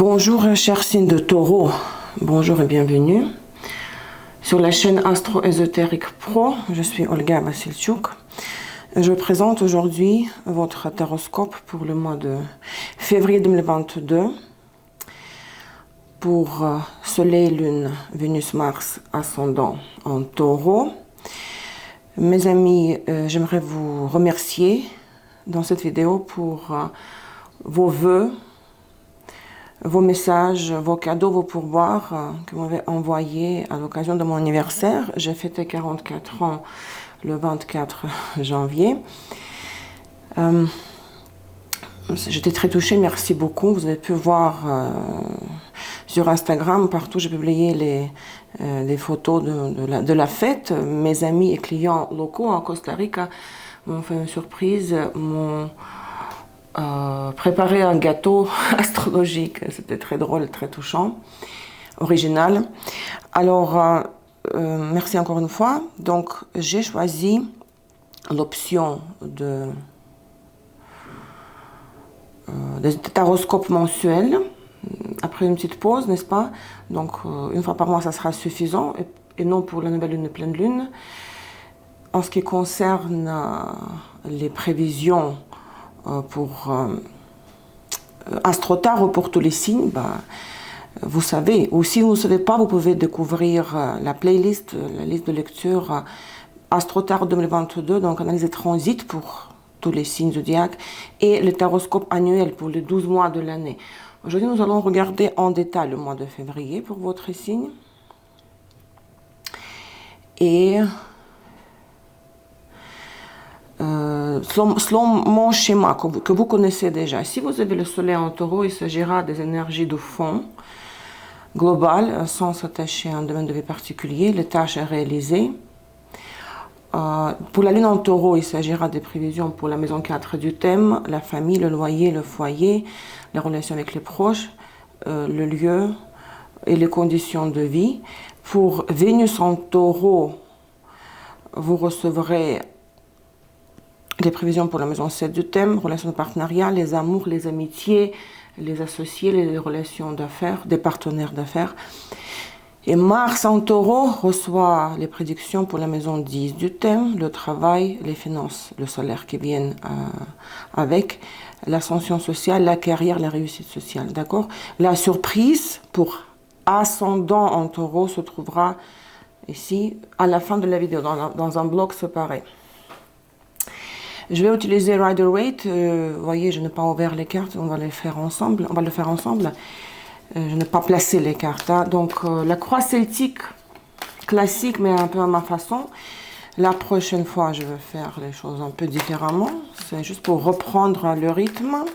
Bonjour chers signes de Taureau, bonjour et bienvenue sur la chaîne Astro Ésotérique Pro. Je suis Olga Vassilchuk. Je présente aujourd'hui votre taroscope pour le mois de février 2022 pour Soleil, Lune, Vénus, Mars, ascendant en Taureau. Mes amis, j'aimerais vous remercier dans cette vidéo pour vos vœux, vos messages, vos cadeaux, vos pourboires que vous m'avez envoyés à l'occasion de mon anniversaire. J'ai fêté 44 ans le 24 janvier. J'étais très touchée, merci beaucoup. Vous avez pu voir sur Instagram, partout j'ai publié les photos de la fête. Mes amis et clients locaux en Costa Rica m'ont fait une surprise, m'ont préparé un gâteau astrologique. C'était très drôle, très touchant, original. Alors, merci encore une fois. Donc, j'ai choisi l'option des taroscopes mensuels, après une petite pause, n'est-ce pas? Donc, une fois par mois, ça sera suffisant, et non pour la nouvelle lune et pleine lune. En ce qui concerne les prévisions pour AstroTarot pour tous les signes, vous savez, ou si vous ne savez pas, vous pouvez découvrir la playlist, la liste de lecture AstroTarot 2022, donc analyse des transits pour tous les signes zodiaques, et le taroscope annuel pour les 12 mois de l'année. Aujourd'hui, nous allons regarder en détail le mois de février pour votre signe. Et selon mon schéma que vous connaissez déjà, si vous avez le soleil en taureau, il s'agira des énergies de fond globales, sans s'attacher à un domaine de vie particulier, les tâches à réaliser. Pour la lune en taureau, il s'agira des prévisions pour la maison 4 du thème, la famille, le loyer, le foyer, les relations avec les proches, le lieu et les conditions de vie. Pour Vénus en taureau, vous recevrez des prévisions pour la maison 7 du thème, relations de partenariat, les amours, les amitiés, les associés, les relations d'affaires, des partenaires d'affaires. Et Mars en taureau reçoit les prédictions pour la maison 10 du thème, le travail, les finances, le solaire qui viennent avec, l'ascension sociale, la carrière, la réussite sociale. D'accord? La surprise pour ascendant en taureau se trouvera ici à la fin de la vidéo, dans un bloc séparé. Je vais utiliser Rider-Waite. Vous voyez, je n'ai pas ouvert les cartes. On va les faire ensemble. On va le faire ensemble. Je n'ai pas placé les cartes. Hein. Donc, la croix celtique classique, mais un peu à ma façon. La prochaine fois, je vais faire les choses un peu différemment. C'est juste pour reprendre le rythme.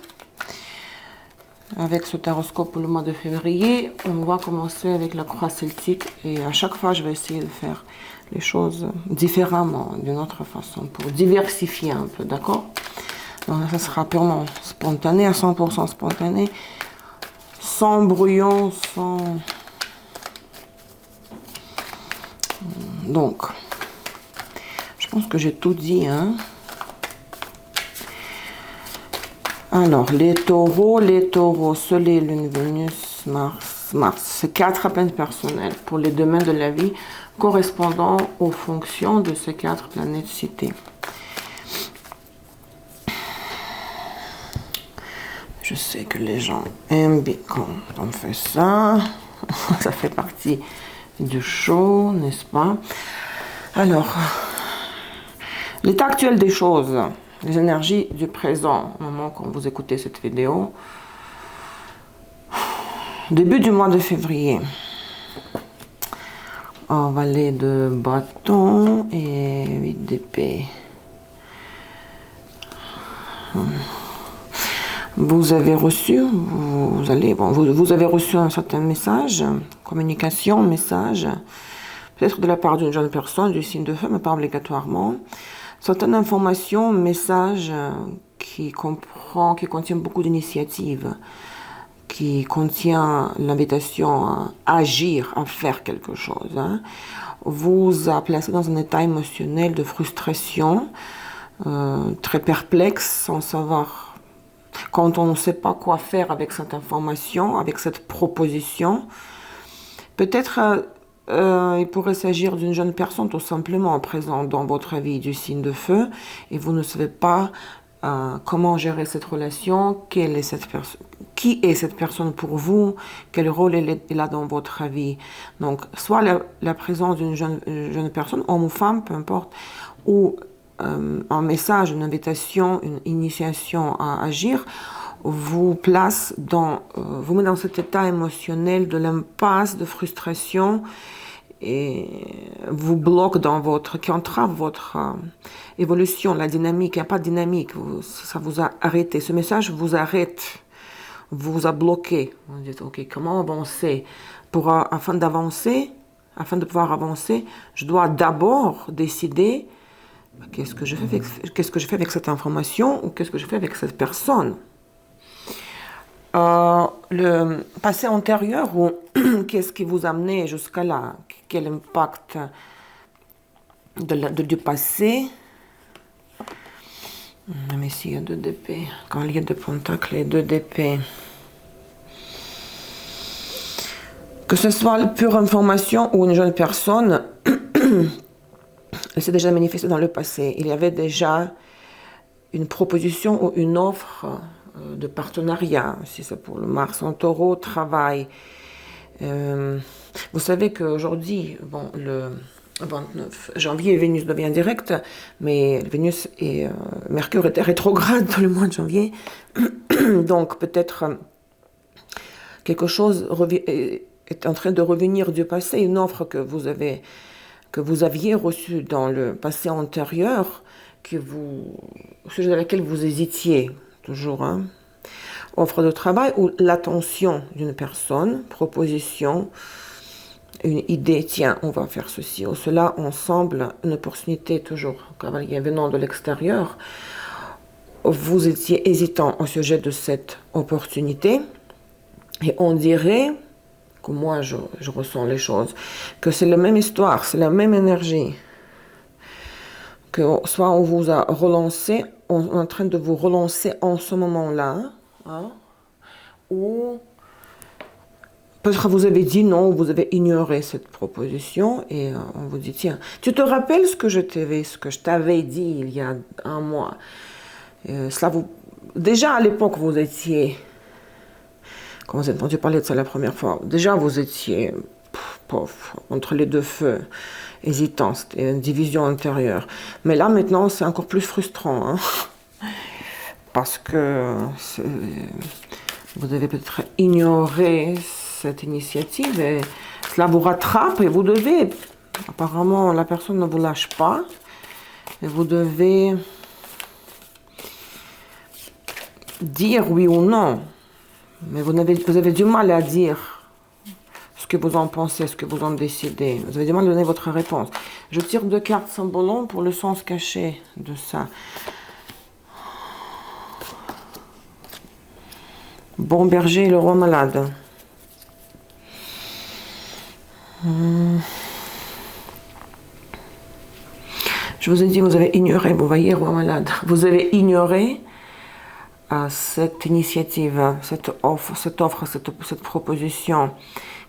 Avec ce taroscope pour le mois de février, on va commencer avec la croix celtique. Et à chaque fois, je vais essayer de faire les choses différemment, d'une autre façon, pour diversifier un peu, d'accord? Donc ça sera purement spontané, à 100% spontané, sans brouillon, sans... Donc, je pense que j'ai tout dit, hein? Alors, les taureaux, soleil, lune, Vénus, Mars, c'est 4 planètes personnelles pour les domaines de la vie correspondant aux fonctions de ces 4 planètes citées. Je sais que les gens aiment bien quand on fait ça. Ça fait partie du show, n'est-ce pas? Alors, l'état actuel des choses, les énergies du présent, au moment quand vous écoutez cette vidéo, début du mois de février. Valet de bâton et 8 d'épée. Vous avez reçu, vous avez reçu un certain message, communication, message, peut-être de la part d'une jeune personne, du signe de feu, mais pas obligatoirement. Certaines informations, messages qui contiennent beaucoup d'initiatives, qui contient l'invitation à agir, à faire quelque chose, hein, vous a placé dans un état émotionnel de frustration, très perplexe, sans savoir Quand on ne sait pas quoi faire avec cette information, avec cette proposition, peut-être il pourrait s'agir d'une jeune personne tout simplement présente dans votre vie du signe de feu et vous ne savez pas comment gérer cette relation, quelle est cette qui est cette personne pour vous, quel rôle elle a dans votre vie. Donc, soit la présence d'une jeune personne, homme ou femme, peu importe, ou un message, une invitation, une initiation à agir, vous place vous met dans cet état émotionnel de l'impasse, de frustration, et vous bloque qui entrave votre évolution, la dynamique. Il n'y a pas de dynamique, ça vous a arrêté. Ce message vous arrête, vous a bloqué. Vous dites, ok, comment avancer? Afin de pouvoir avancer, je dois d'abord décider qu'est-ce que je fais avec cette information ou qu'est-ce que je fais avec cette personne. Le passé antérieur ou qu'est-ce qui vous a amené jusqu'à là? Quel impact du passé? Mais ici, il y a 2 d'épée. Cavalier de Pentacle et 2 d'épée. Que ce soit une pure information ou une jeune personne, elle s'est déjà manifestée dans le passé. Il y avait déjà une proposition ou une offre de partenariat, si c'est pour le Mars en Taureau, travail. Vous savez qu'aujourd'hui, le 29 janvier, Vénus devient directe, mais Vénus et Mercure étaient rétrogrades dans le mois de janvier. Donc peut-être quelque chose est en train de revenir du passé, une offre que vous aviez reçue dans le passé antérieur, au sujet de laquelle vous hésitiez toujours. Offre de travail ou l'attention d'une personne, proposition, une idée, tiens, on va faire ceci ou cela ensemble, une opportunité toujours, cavalier venant de l'extérieur. Vous étiez hésitant au sujet de cette opportunité et on dirait, que moi je ressens les choses, que c'est la même histoire, c'est la même énergie. Que soit on vous a relancé, on est en train de vous relancer en ce moment-là, ou peut-être vous avez dit non, vous avez ignoré cette proposition et on vous dit tiens, tu te rappelles ce que je t'avais dit il y a un mois. Déjà à l'époque vous étiez, quand vous avez entendu parler de ça la première fois, déjà vous étiez entre les 2 feux, hésitant, c'était une division intérieure. Mais là maintenant c'est encore plus frustrant, parce que vous avez peut-être ignoré cette initiative et cela vous rattrape et vous devez, apparemment la personne ne vous lâche pas, et vous devez dire oui ou non, mais vous avez du mal à dire ce que vous en pensez, ce que vous en décidez. Vous avez du mal à donner votre réponse. Je tire 2 cartes symboles pour le sens caché de ça. Bon berger et le roi malade. Je vous ai dit, vous avez ignoré, vous voyez, roi malade. Vous avez ignoré cette initiative, cette offre, cette proposition.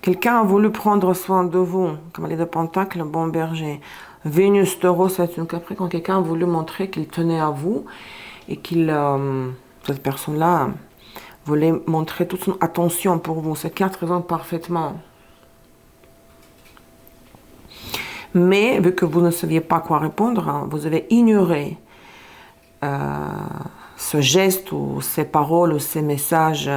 Quelqu'un a voulu prendre soin de vous, comme les 2 pentacles, bon berger. Vénus, Taureau, c'est une Capricorne. Quelqu'un a voulu montrer qu'il tenait à vous et cette personne-là voulait montrer toute son attention pour vous. Cette carte représente parfaitement. Mais vu que vous ne saviez pas quoi répondre, vous avez ignoré ce geste ou ces paroles ou ces messages.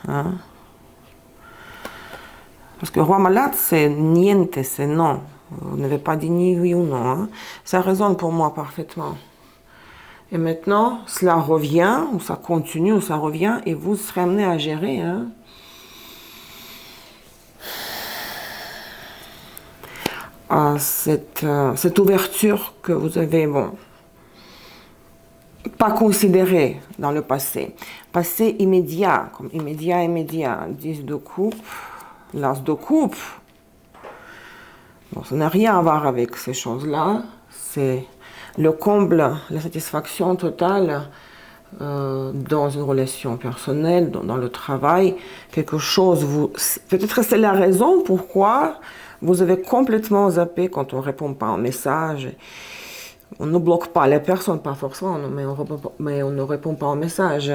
Parce que roi malade, c'est niente, c'est non. Vous n'avez pas dit ni oui ou non. Ça résonne pour moi parfaitement. Et maintenant, cela revient, ou ça continue, ou ça revient, et vous serez amené à gérer. Cette ouverture que vous avez, pas considérée dans le passé. Passé immédiat, comme immédiat. 10 de coupe, l'as de coupe. Ça n'a rien à voir avec ces choses-là. C'est le comble, la satisfaction totale dans une relation personnelle, dans le travail, quelque chose, peut-être c'est la raison pourquoi vous avez complètement zappé quand on ne répond pas à un message. On ne bloque pas les personnes, pas forcément, mais on ne répond pas au message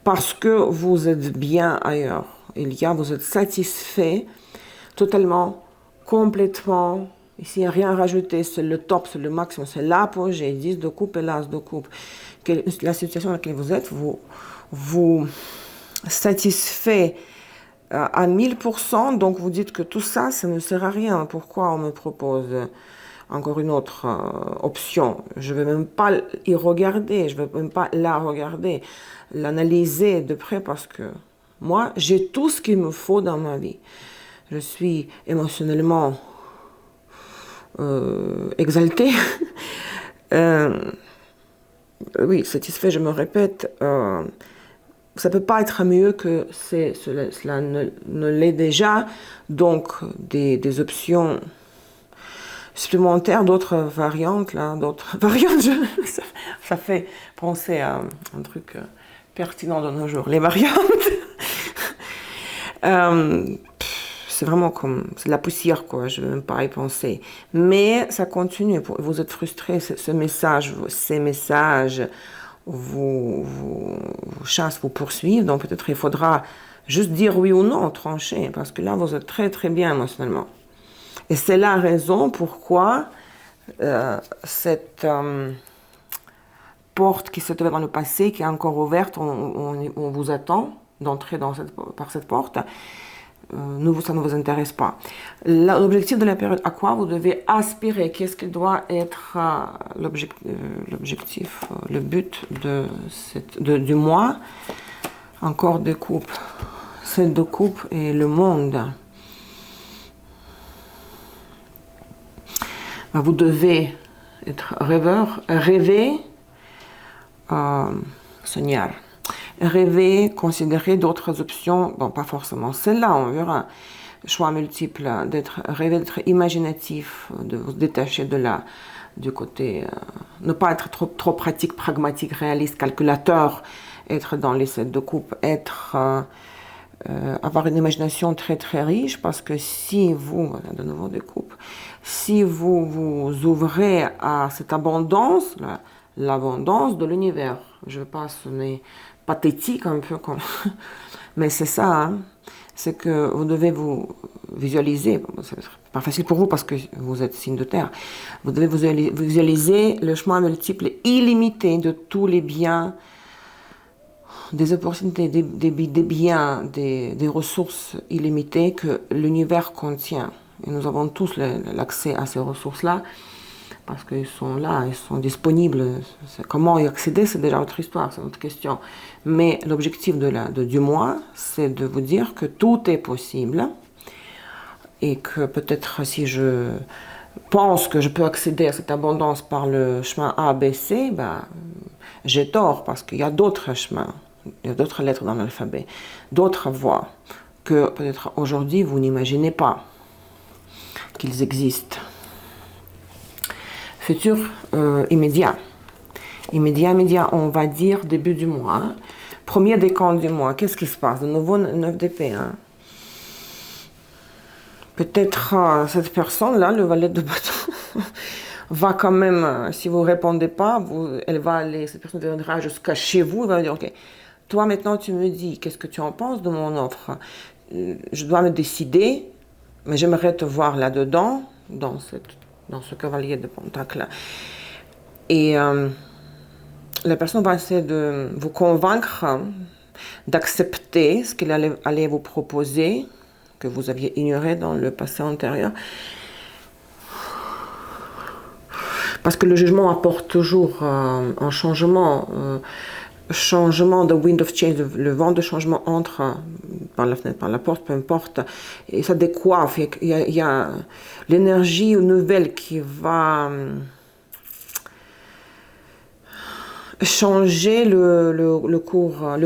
parce que vous êtes bien ailleurs. Vous êtes satisfait totalement, complètement. Ici, il n'y a rien à rajouter, c'est le top, c'est le maximum, c'est l'apogée, 10 de coupe et l'as de coupe. La situation dans laquelle vous êtes vous satisfait à 1000%, donc vous dites que tout ça, ça ne sert à rien. Pourquoi on me propose encore une autre option? Je ne vais même pas y regarder, je ne vais même pas la regarder, l'analyser de près parce que moi, j'ai tout ce qu'il me faut dans ma vie. Je suis émotionnellement exaltée. Oui, satisfait, je me répète. Ça ne peut pas être mieux que cela ne l'est déjà. Donc, des options supplémentaires, d'autres variantes, ça fait penser à un truc pertinent de nos jours. Les variantes, c'est vraiment comme, c'est de la poussière, quoi, je ne veux même pas y penser. Mais ça continue, vous êtes frustré, ces messages vous chassent, vous poursuivent, donc peut-être il faudra juste dire oui ou non, trancher, parce que là, vous êtes très très bien émotionnellement. Et c'est la raison pourquoi cette porte qui s'est ouverte dans le passé, qui est encore ouverte, on vous attend d'entrer par cette porte, ça ne vous intéresse pas. L'objectif de la période à quoi vous devez aspirer, qu'est-ce qui doit être l'objectif, le but du mois, encore deux coupes, ces deux coupes et le monde. Vous devez être rêveur, rêver, soñar. Rêver, considérer d'autres options, bon, pas forcément celle-là, on verra. Choix multiples, rêver d'être imaginatif, de vous détacher du côté, ne pas être trop pratique, pragmatique, réaliste, calculateur, être dans les sets de coupe, avoir une imagination très très riche, parce que si vous, de nouveau des coupes, si vous vous ouvrez à cette abondance, l'abondance de l'univers, je ne veux pas sonner pathétique un peu comme, mais c'est ça, hein, c'est que vous devez vous visualiser, c'est pas facile pour vous parce que vous êtes signe de terre, vous devez vous visualiser le chemin multiple et illimité de tous les biens, des opportunités, des biens, des ressources illimitées que l'univers contient. Et nous avons tous l'accès à ces ressources-là, parce qu'ils sont là, ils sont disponibles. Comment y accéder, c'est déjà autre histoire, c'est autre question. Mais l'objectif du mois, c'est de vous dire que tout est possible et que peut-être si je pense que je peux accéder à cette abondance par le chemin A, B, C, j'ai tort parce qu'il y a d'autres chemins, il y a d'autres lettres dans l'alphabet, d'autres voies que peut-être aujourd'hui vous n'imaginez pas qu'ils existent. Futur immédiat. Immédiat, on va dire début du mois. Hein. Premier décompte du mois, qu'est-ce qui se passe? De nouveau 9 d'épée. Hein. Peut-être cette personne-là, le valet de bâton, va quand même, si vous ne répondez pas, cette personne viendra jusqu'à chez vous, elle va dire, ok, toi maintenant tu me dis, qu'est-ce que tu en penses de mon offre? Je dois me décider, mais j'aimerais te voir là-dedans, dans ce cavalier de Pentacle. Et la personne va essayer de vous convaincre d'accepter ce qu'elle allait vous proposer, que vous aviez ignoré dans le passé antérieur. Parce que le jugement apporte toujours un changement, changement, the wind of change, le vent de changement entre par la fenêtre, par la porte, peu importe, et ça décoiffe. Il y a l'énergie nouvelle qui va changer le cours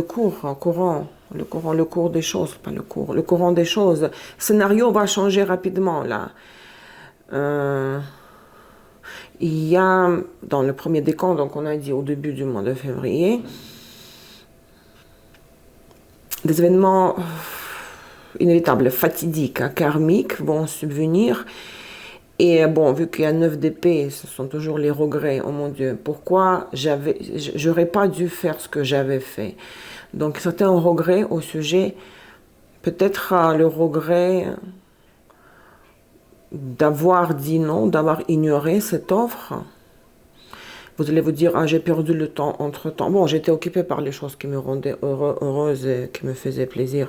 des choses, pas le courant des choses. Le scénario va changer rapidement là. Il y a, dans le premier décompte, donc on a dit au début du mois de février, des événements inévitables, fatidiques, karmiques vont subvenir. Et bon, vu qu'il y a 9 d'épée, ce sont toujours les regrets. Oh mon Dieu, pourquoi j'aurais pas dû faire ce que j'avais fait. Donc certains regrets au sujet, peut-être le regret d'avoir dit non, d'avoir ignoré cette offre. Vous allez vous dire, ah, j'ai perdu le temps entre-temps. Bon, j'étais occupée par les choses qui me rendaient heureuse et qui me faisaient plaisir.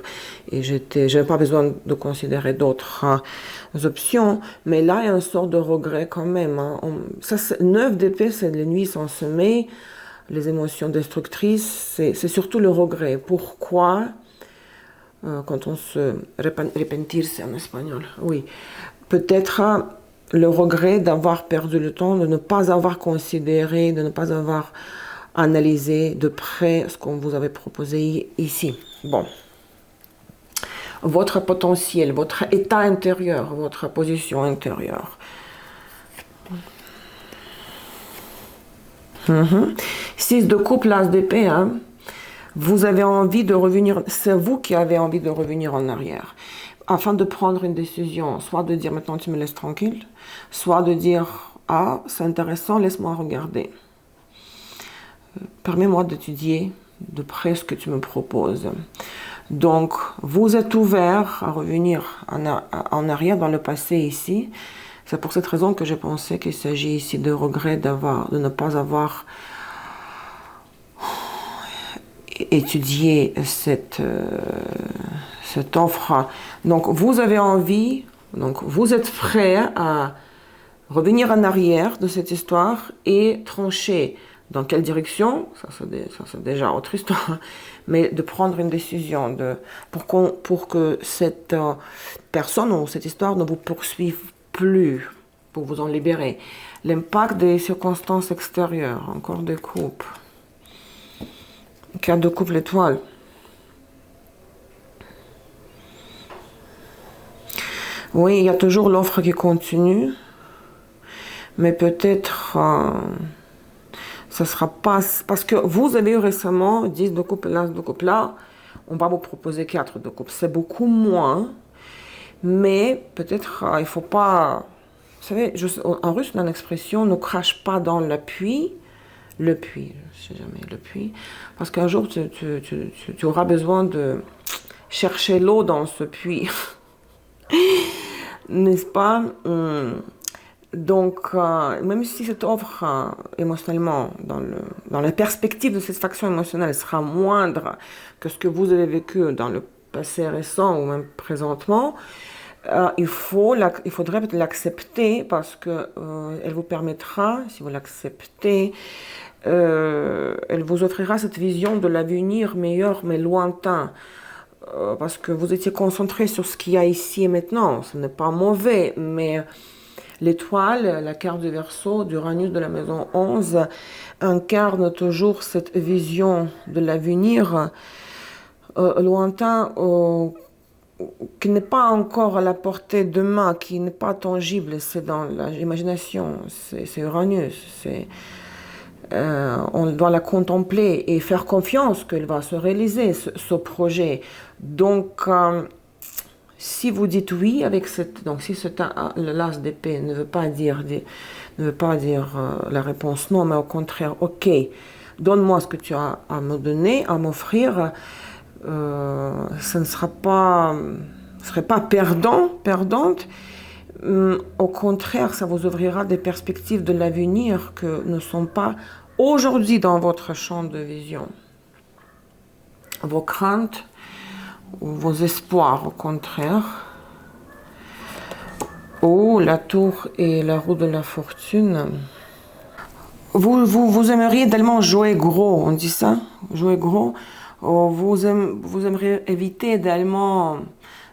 Et j'avais pas besoin de considérer d'autres options. Mais là, il y a une sorte de regret quand même. 9 d'épée, c'est les nuits sans sommeil, les émotions destructrices. C'est surtout le regret. Pourquoi, quand on se repentirse en espagnol, oui, peut-être le regret d'avoir perdu le temps, de ne pas avoir considéré, de ne pas avoir analysé de près ce qu'on vous avait proposé ici. Bon. Votre potentiel, votre état intérieur, votre position intérieure. 6 de coupe, l'as d'épée, hein. Vous avez envie de revenir, c'est vous qui avez envie de revenir en arrière. Afin de prendre une décision, soit de dire maintenant tu me laisses tranquille, soit de dire ah c'est intéressant, laisse-moi regarder. Permets-moi d'étudier de près ce que tu me proposes. Donc vous êtes ouvert à revenir en arrière dans le passé ici. C'est pour cette raison que je pensais qu'il s'agit ici de regret de ne pas avoir étudié cette offre. Donc vous avez envie, donc vous êtes prêt à revenir en arrière de cette histoire et trancher dans quelle direction, ça c'est déjà autre histoire, mais de prendre une décision pour que cette personne ou cette histoire ne vous poursuive plus, pour vous en libérer. L'impact des circonstances extérieures, encore des coupes. 4 de coupe, l'étoile. Oui, il y a toujours l'offre qui continue, mais peut-être ça sera pas... Parce que vous avez eu récemment 10 de coupe et l'as de coupe. Là, on va vous proposer 4 de coupe. C'est beaucoup moins, mais peut-être il faut pas... Vous savez, en russe, on a l'expression « ne crache pas dans le puits ». Le puits, je ne sais jamais, le puits. Parce qu'un jour, tu auras besoin de chercher l'eau dans ce puits. N'est-ce pas? Donc, même si cette offre émotionnellement, dans la perspective de satisfaction émotionnelle, sera moindre que ce que vous avez vécu dans le passé récent ou même présentement, il faudrait peut-être l'accepter parce que elle vous permettra, si vous l'acceptez, elle vous offrira cette vision de l'avenir meilleur mais lointain. Parce que vous étiez concentré sur ce qu'il y a ici et maintenant. Ce n'est pas mauvais, mais l'étoile, la carte du Verseau, d'Uranus de la maison 11, incarne toujours cette vision de l'avenir lointain qui n'est pas encore à la portée de main, qui n'est pas tangible. C'est dans l'imagination, c'est Uranus. On doit la contempler et faire confiance qu'elle va se réaliser, ce projet. Donc, si vous dites oui avec donc si le l'as d'épée ne veut pas dire la réponse non, mais au contraire, ok, donne-moi ce que tu as à me donner, à m'offrir, ce ne serait pas perdante. Au contraire, ça vous ouvrira des perspectives de l'avenir que ne sont pas aujourd'hui dans votre champ de vision. Vos craintes ou vos espoirs, au contraire. Oh, la tour et la roue de la fortune. Vous aimeriez tellement jouer gros, on dit ça? Jouer gros. Oh, vous aimeriez éviter également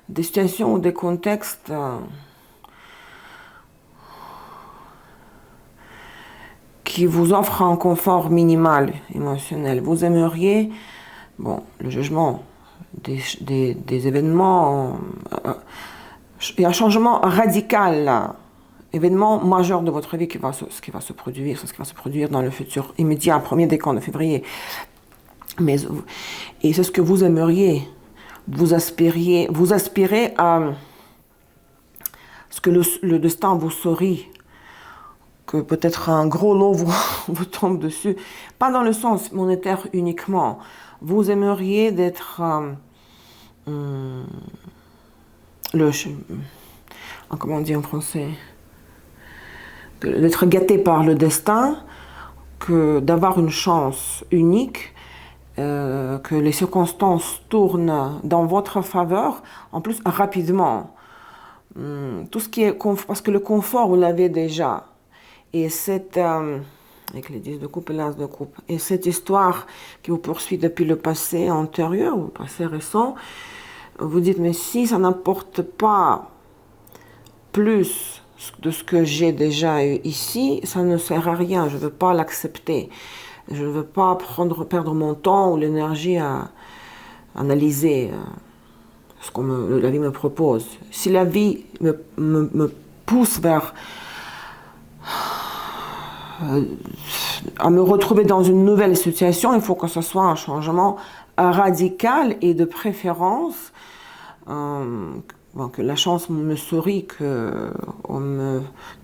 des situations ou des contextes qui vous offrent un confort minimal émotionnel. Vous aimeriez, bon, le jugement des événements, il y a un changement radical là. Événement majeur de votre vie qui va se produire dans le futur immédiat, 1er décan de février. Et c'est ce que vous aimeriez. vous aspirez à ce que le destin vous sourit, que peut-être un gros lot vous tombe dessus. Pas dans le sens monétaire uniquement. Vous aimeriez d'être comment on dit en français, d'être gâté par le destin, que d'avoir une chance unique, que les circonstances tournent dans votre faveur, en plus rapidement. Tout ce qui est parce que le confort, vous l'avez déjà. Et avec les 10 de coupe et l'as de coupe, et cette histoire qui vous poursuit depuis le passé antérieur, ou le passé récent, vous dites, mais si ça n'apporte pas plus de ce que j'ai déjà eu ici, ça ne sert à rien, je ne veux pas l'accepter. Je ne veux pas perdre mon temps ou l'énergie à analyser ce que la vie me propose. Si la vie me pousse vers à me retrouver dans une nouvelle situation, il faut que ce soit un changement radical et de préférence que la chance me sourit, que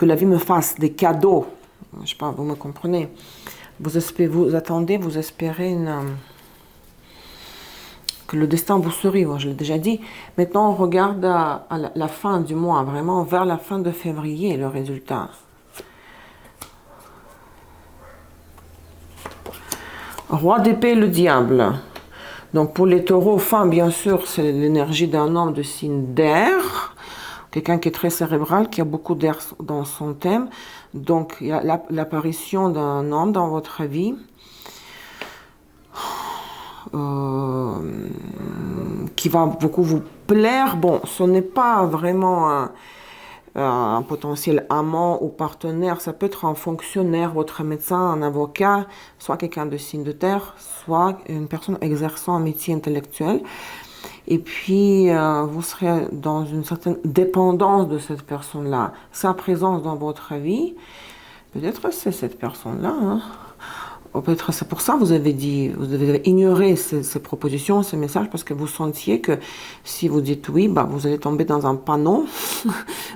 la vie me fasse des cadeaux. Je ne sais pas, vous me comprenez. Vous espérez que le destin vous sourit, je l'ai déjà dit. Maintenant, on regarde à la fin du mois, vraiment vers la fin de février, le résultat. Roi d'épée, le diable. Donc pour les taureaux, fin, bien sûr, c'est l'énergie d'un homme de signe d'air. Quelqu'un qui est très cérébral, qui a beaucoup d'air dans son thème. Donc il y a l'apparition d'un homme dans votre vie. Qui va beaucoup vous plaire. Bon, ce n'est pas vraiment un potentiel amant ou partenaire, ça peut être un fonctionnaire, votre médecin, un avocat, soit quelqu'un de signe de terre, soit une personne exerçant un métier intellectuel. Et puis, vous serez dans une certaine dépendance de cette personne-là. Sa présence dans votre vie, peut-être c'est cette personne-là, hein. Peut-être c'est pour ça que vous avez ignoré ces propositions, ces messages, parce que vous sentiez que si vous dites oui, vous allez tomber dans un panneau,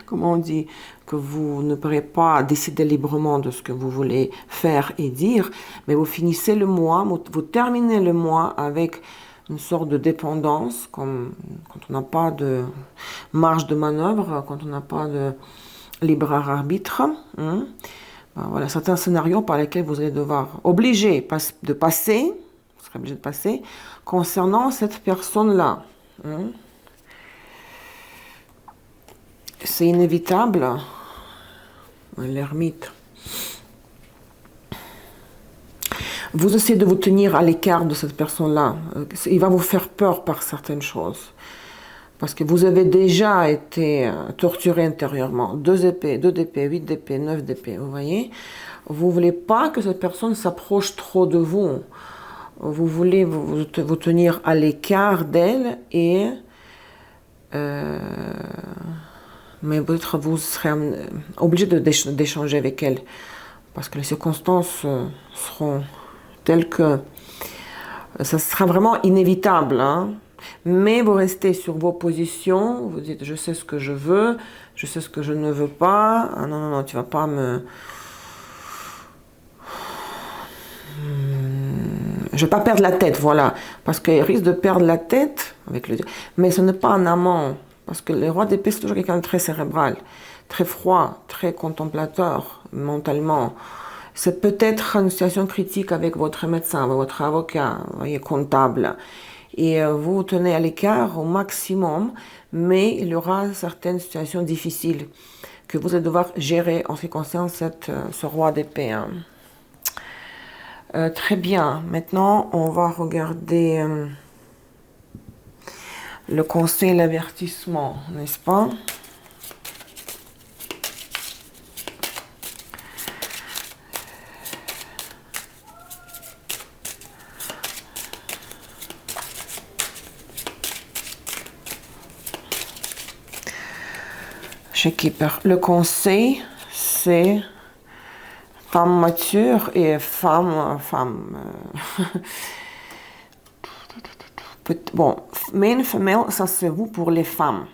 comment on dit, que vous ne pourrez pas décider librement de ce que vous voulez faire et dire, mais vous finissez le mois, vous terminez le mois avec une sorte de dépendance, comme quand on n'a pas de marge de manœuvre, quand on n'a pas de libre arbitre. Voilà certains scénarios par lesquels vous allez devoir obligé de passer, vous serez obligé de passer, concernant cette personne-là. C'est inévitable, l'ermite. Vous essayez de vous tenir à l'écart de cette personne-là. Il va vous faire peur par certaines choses. Parce que vous avez déjà été torturé intérieurement. 2 épées, 2 d'épée, 8 d'épée, 9 d'épée, vous voyez. Vous ne voulez pas que cette personne s'approche trop de vous. Vous voulez vous tenir à l'écart d'elle et... mais peut-être vous serez obligé d'échanger avec elle. Parce que les circonstances seront telles que... ça sera vraiment inévitable, hein. Mais vous restez sur vos positions, vous dites je sais ce que je veux, je sais ce que je ne veux pas. Ah non, non, non, tu vas pas me... Je vais pas perdre la tête, voilà. Parce qu'il risque de perdre la tête avec le... Mais ce n'est pas un amant. Parce que le roi d'épée, c'est toujours quelqu'un de très cérébral, très froid, très contemplateur mentalement. C'est peut-être une situation critique avec votre médecin, votre avocat, vous voyez, comptable. Et vous vous tenez à l'écart au maximum, mais il y aura certaines situations difficiles que vous allez devoir gérer en ce qui concerne ce roi d'épée. Hein. Très bien. Maintenant, on va regarder le conseil et l'avertissement, n'est-ce pas? Chez Keeper. Le conseil, c'est femme mature et femme Bon, main, femelle, ça c'est vous pour les femmes.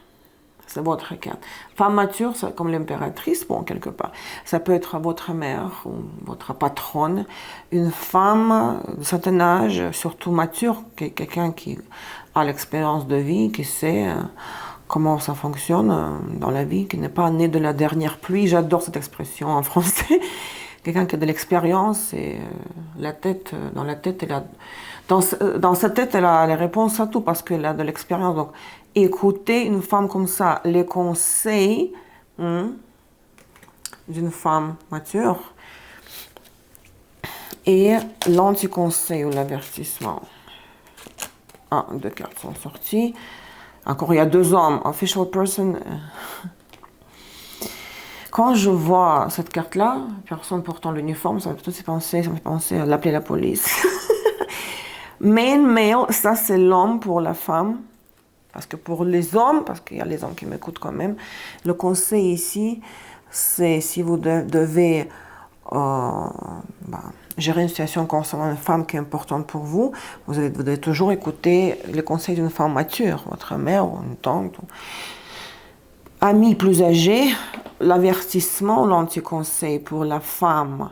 C'est votre carte. Femme mature, c'est comme l'impératrice, bon, quelque part. Ça peut être votre mère ou votre patronne. Une femme de certain âge, surtout mature, quelqu'un qui a l'expérience de vie, qui sait comment ça fonctionne dans la vie, qui n'est pas né de la dernière pluie. J'adore cette expression en français. Quelqu'un qui a de l'expérience et dans la tête, dans sa tête, elle a les réponses à tout parce qu'elle a de l'expérience. Donc, écoutez une femme comme ça, les conseils d'une femme mature et l'anti-conseil ou l'avertissement. Deux cartes sont sorties. Encore, il y a 2 hommes. Official person. Quand je vois cette carte-là, personne portant l'uniforme, ça me fait penser à l'appeler la police. Main male, ça c'est l'homme pour la femme. Parce que pour les hommes, parce qu'il y a les hommes qui m'écoutent quand même, le conseil ici, c'est si vous devez gérer une situation concernant une femme qui est importante pour vous, vous devez toujours écouter les conseils d'une femme mature, votre mère ou une tante. Ami plus âgé, l'avertissement, l'anti-conseil pour la femme,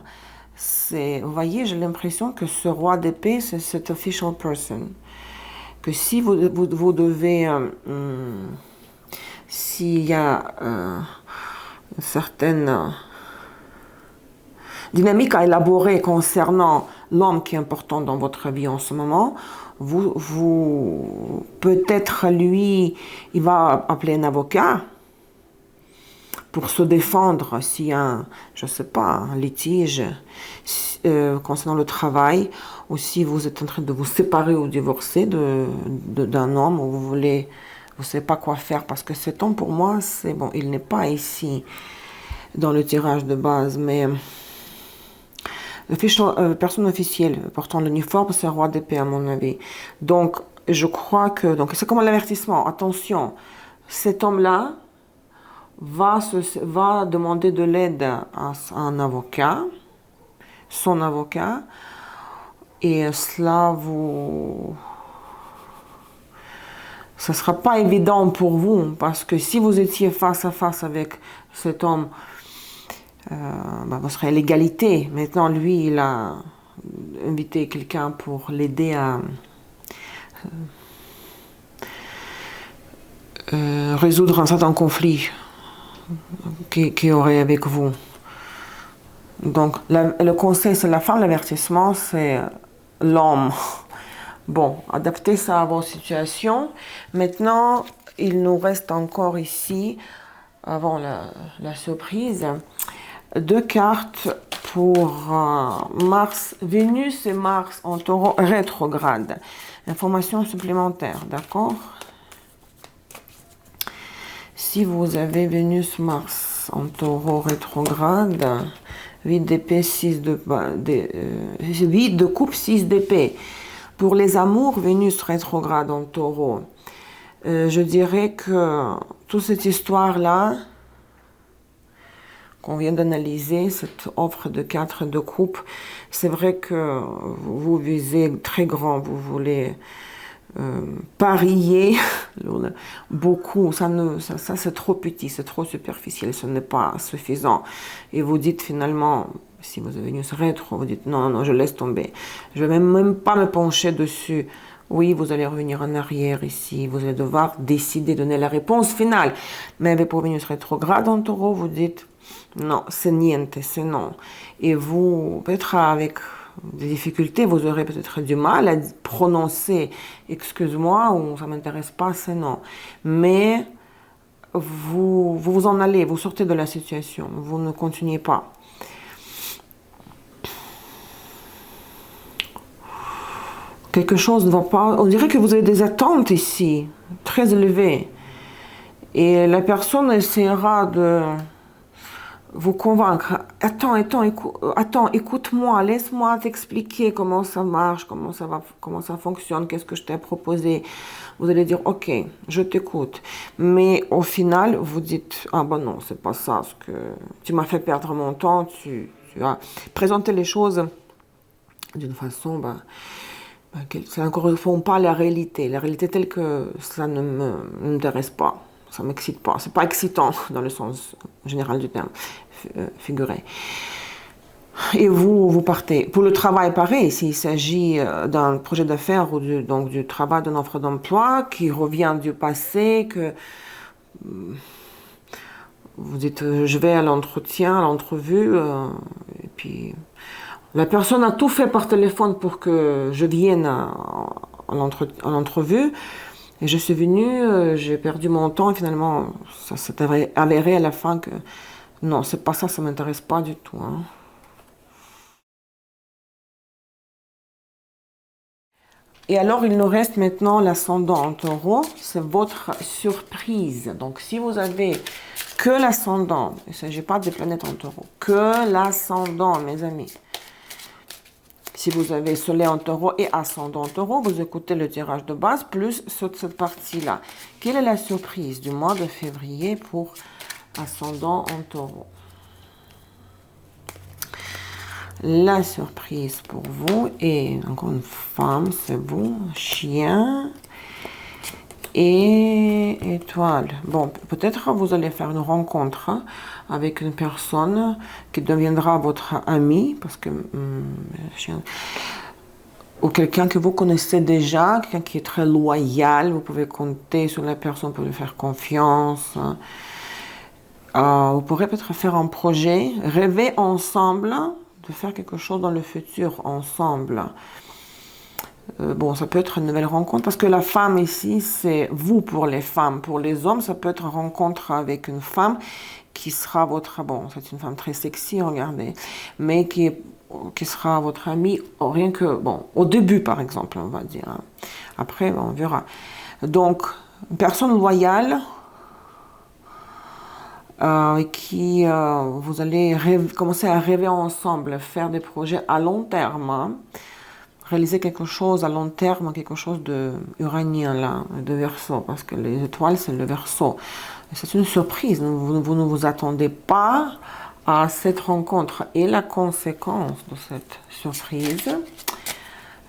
c'est, vous voyez, j'ai l'impression que ce roi d'épée, c'est cet official person. Que si vous devez, s'il y a une certaine dynamique à élaborer concernant l'homme qui est important dans votre vie en ce moment, peut-être lui, il va appeler un avocat pour se défendre s'il y a, je ne sais pas, un litige concernant le travail, ou si vous êtes en train de vous séparer ou divorcer d'un homme, ou vous ne savez pas quoi faire, parce que cet homme, pour moi, c'est bon, il n'est pas ici dans le tirage de base, mais personne officielle portant l'uniforme, c'est un roi d'épée à mon avis. Donc, je crois que, donc c'est comme un avertissement, attention, cet homme-là va demander de l'aide à un avocat, son avocat, et cela ça ne sera pas évident pour vous, parce que si vous étiez face à face avec cet homme, vous serez à l'égalité. Maintenant, lui, il a invité quelqu'un pour l'aider à résoudre un certain conflit qui aurait avec vous. Donc, le conseil, c'est la femme, l'avertissement, c'est l'homme. Bon, adaptez ça à vos situations. Maintenant, il nous reste encore ici, avant la surprise, 2 cartes pour Mars, Vénus et Mars en taureau rétrograde. Information supplémentaire, d'accord? Si vous avez Vénus, Mars en taureau rétrograde, 8 d'épée, 8 de coupe, 6 d'épée. Pour les amours, Vénus rétrograde en taureau. Je dirais que toute cette histoire-là, qu'on vient d'analyser, cette offre de 4 de coupe, c'est vrai que vous visez très grand, vous voulez parier beaucoup, ça c'est trop petit, c'est trop superficiel, ce n'est pas suffisant. Et vous dites finalement, si vous avez Vénus rétro, vous dites non, je laisse tomber. Je ne vais même pas me pencher dessus. Oui, vous allez revenir en arrière ici, vous allez devoir décider, donner la réponse finale. Mais pour Vénus rétrograde en taureau, vous dites non, c'est niente, c'est non. Et vous, peut-être avec des difficultés, vous aurez peut-être du mal à prononcer excuse-moi ou ça ne m'intéresse pas, c'est non. Mais vous en allez, vous sortez de la situation, vous ne continuez pas. Quelque chose ne va pas. On dirait que vous avez des attentes ici, très élevées. Et la personne essaiera de vous convaincre. Attends, écoute-moi, laisse-moi t'expliquer comment ça marche, comment ça fonctionne, qu'est-ce que je t'ai proposé. Vous allez dire, ok, je t'écoute. Mais au final, vous dites, ah ben non, c'est pas ça, ce que tu m'as fait perdre mon temps, tu as présenté les choses d'une façon, ça ne correspond pas à la réalité. La réalité telle que ça ne m'intéresse pas, ça ne m'excite pas. C'est pas excitant dans le sens général du terme, figuré. Et vous partez. Pour le travail, pareil, s'il s'agit d'un projet d'affaires ou donc du travail d'une offre d'emploi qui revient du passé, que vous dites je vais à l'entretien, à l'entrevue, et puis la personne a tout fait par téléphone pour que je vienne à l'entrevue. Et je suis venue, j'ai perdu mon temps et finalement, ça s'est avéré à la fin que non, c'est pas ça, ça m'intéresse pas du tout. Hein. Et alors, il nous reste maintenant l'ascendant en taureau, c'est votre surprise. Donc, si vous avez que l'ascendant, il ne s'agit pas des planètes en taureau, que l'ascendant, mes amis. Si vous avez soleil en taureau et ascendant en taureau, vous écoutez le tirage de base plus cette partie-là. Quelle est la surprise du mois de février pour ascendant en taureau? La surprise pour vous est encore une femme, c'est vous, chien et étoile. Bon, peut-être vous allez faire une rencontre avec une personne qui deviendra votre ami, parce que ou quelqu'un que vous connaissez déjà, quelqu'un qui est très loyal, vous pouvez compter sur la personne pour lui faire confiance. Vous pourrez peut-être faire un projet, rêver ensemble, de faire quelque chose dans le futur ensemble. Bon, ça peut être une nouvelle rencontre, parce que la femme ici, c'est vous pour les femmes. Pour les hommes, ça peut être une rencontre avec une femme qui sera votre... Bon, c'est une femme très sexy, regardez, mais qui sera votre amie, rien que... Bon, au début, par exemple, on va dire. Après, bon, on verra. Donc, une personne loyale, qui vous allez commencer à rêver ensemble, faire des projets à long terme, hein, réaliser quelque chose à long terme, quelque chose de uranien là, de Verseau, parce que les étoiles c'est le Verseau. C'est une surprise, vous ne vous attendez pas à cette rencontre. Et la conséquence de cette surprise,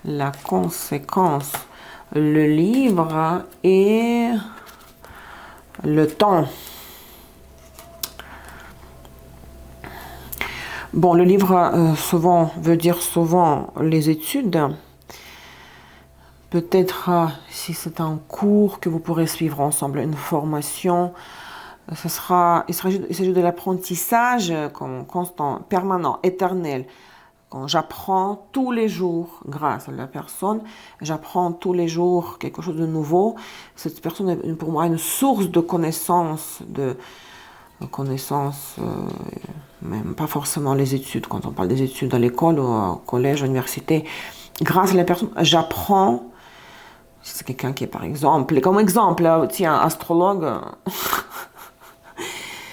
la conséquence, le livre et le temps. Bon, le livre souvent veut dire souvent les études. Peut-être si c'est un cours que vous pourrez suivre ensemble, une formation, il s'agit de l'apprentissage constant, permanent, éternel. Quand j'apprends tous les jours, grâce à la personne, j'apprends tous les jours quelque chose de nouveau. Cette personne est pour moi une source de connaissances, même pas forcément les études, quand on parle des études à l'école, au collège, à l'université. Grâce à la personne, j'apprends. Si c'est quelqu'un qui est, par exemple, comme exemple, tiens, astrologue.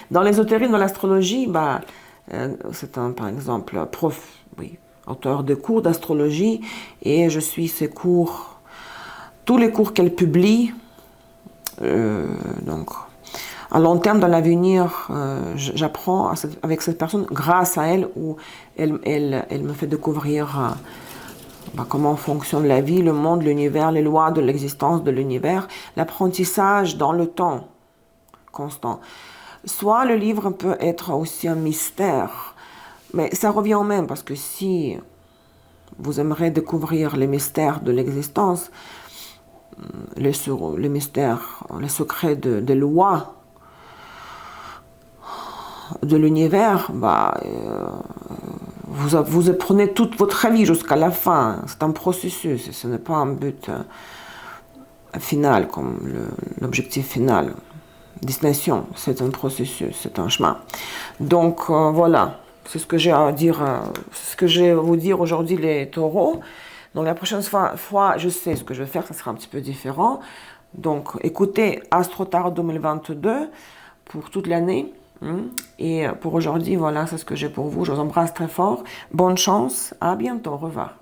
Dans l'ésotérisme, dans l'astrologie, c'est par exemple, auteur de cours d'astrologie, et je suis ses cours, tous les cours qu'elle publie, donc... À long terme, dans l'avenir, j'apprends avec cette personne, grâce à elle, où elle me fait découvrir comment fonctionne la vie, le monde, l'univers, les lois de l'existence de l'univers, l'apprentissage dans le temps constant. Soit le livre peut être aussi un mystère, mais ça revient au même, parce que si vous aimeriez découvrir les mystères de l'existence, les mystères, les secrets des lois, de l'univers, vous prenez toute votre vie jusqu'à la fin. C'est un processus, ce n'est pas un but final, comme l'objectif final. Destination, c'est un processus, c'est un chemin. Donc voilà, c'est ce que j'ai à dire, c'est ce que j'ai à vous dire aujourd'hui les taureaux. Donc la prochaine fois, je sais ce que je vais faire, ça sera un petit peu différent. Donc écoutez Astro Tarot 2022 pour toute l'année. Et pour aujourd'hui, voilà, c'est ce que j'ai pour vous. Je vous embrasse très fort. Bonne chance. À bientôt. Au revoir.